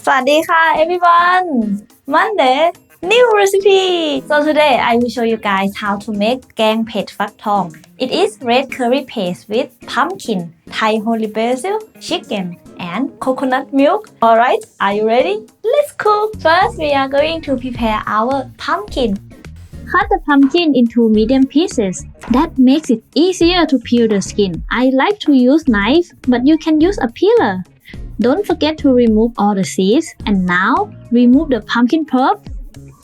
สวัสดีค่ะ everyone Monday new recipe so today I will show you guys how to make แกงเผ็ดฟักทอง it is red curry paste with pumpkin Thai holy basil chicken and coconut milk alright are you ready let's cook first we are going to prepare our pumpkin Cut the pumpkin into medium pieces. That makes it easier to peel the skin. I like to use knife, but you can use a peeler. Don't forget to remove all the seeds. And now, remove the pumpkin pulp.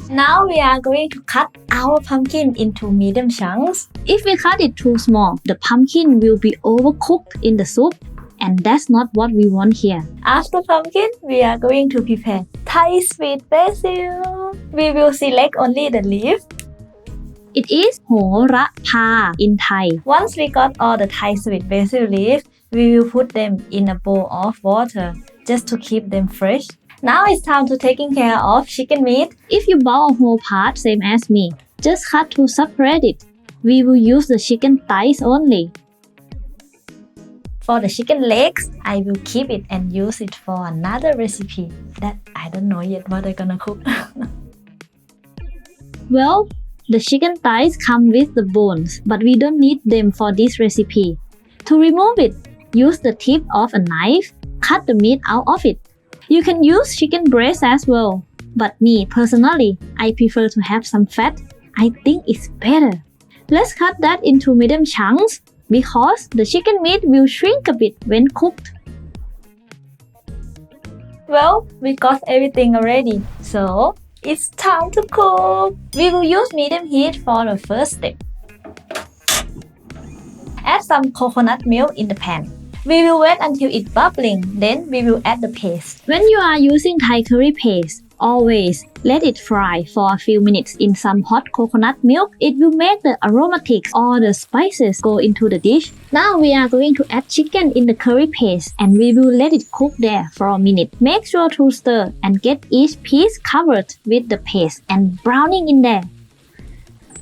Now we are going to cut our pumpkin into medium chunks. If we cut it too small, the pumpkin will be overcooked in the soup. And that's not what we want here. After pumpkin, we are going to prepare Thai sweet basil. We will select only the leaf. It is โหระพา in Thai. Once we got all the Thai sweet basil leaves, we will put them in a bowl of water just to keep them fresh. Now it's time to taking care of chicken meat. If you boil a whole part, same as me, just cut to separate it. We will use the chicken thighs only. For the chicken legs, I will keep it and use it for another recipe that I don't know yet what I'm gonna cook. Well, the chicken thighs come with the bones, but we don't need them for this recipe. To remove it, use the tip of a knife, cut the meat out of it. You can use chicken breast as well, but me personally, I prefer to have some fat. I think it's better. Let's cut that into medium chunks because the chicken meat will shrink a bit when cooked. Well, we got everything already, so it's time to cook. We will use medium heat for the first step. Add some coconut milk in the pan. We will wait until it's bubbling, then we will add the paste. When you are using Thai curry paste, always let it fry for a few minutes in some hot coconut milk. It will make the aromatics or the spices go into the dish. Now we are going to add chicken in the curry paste and we will let it cook there for a minute. Make sure to stir and get each piece covered with the paste and browning in there.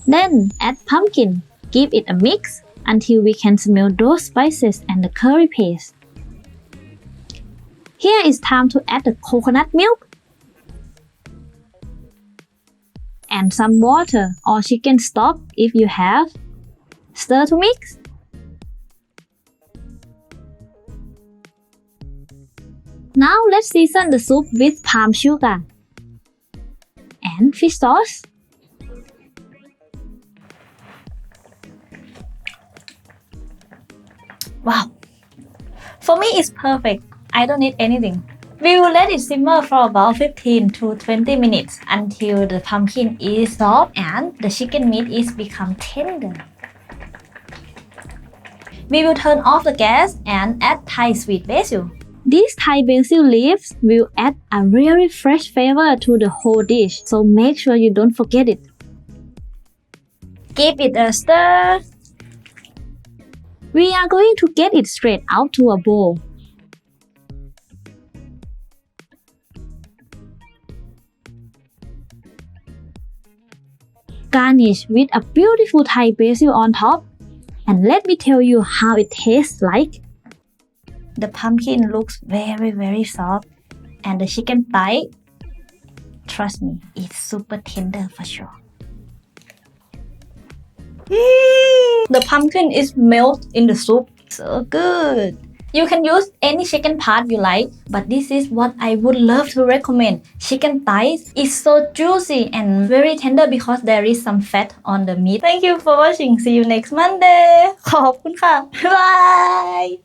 Then add pumpkin. Give it a mix until we can smell those spices and the curry paste. Here is time to add the coconut milk and some water or chicken stock if you have. Stir to mix. Now let's season the soup with palm sugar and fish sauce. Wow! For me, it's perfect. I don't need anything. We will let it simmer for about 15 to 20 minutes until the pumpkin is soft and the chicken meat is become tender. We will turn off the gas and add Thai sweet basil. These Thai basil leaves will add a really fresh flavor to the whole dish, so make sure you don't forget it. Give it a stir. We are going to get it straight out to a bowl. Garnish with a beautiful Thai basil on top. And let me tell you how it tastes like. The pumpkin looks very soft and the chicken thigh, trust me, it's super tender for sure. The pumpkin is melted in the soup. So good. You can use any chicken part you like, but this is what I would love to recommend. Chicken thighs is so juicy and very tender because there is some fat on the meat. Thank you for watching. See you next Monday. ขอบคุณค่ะ Bye.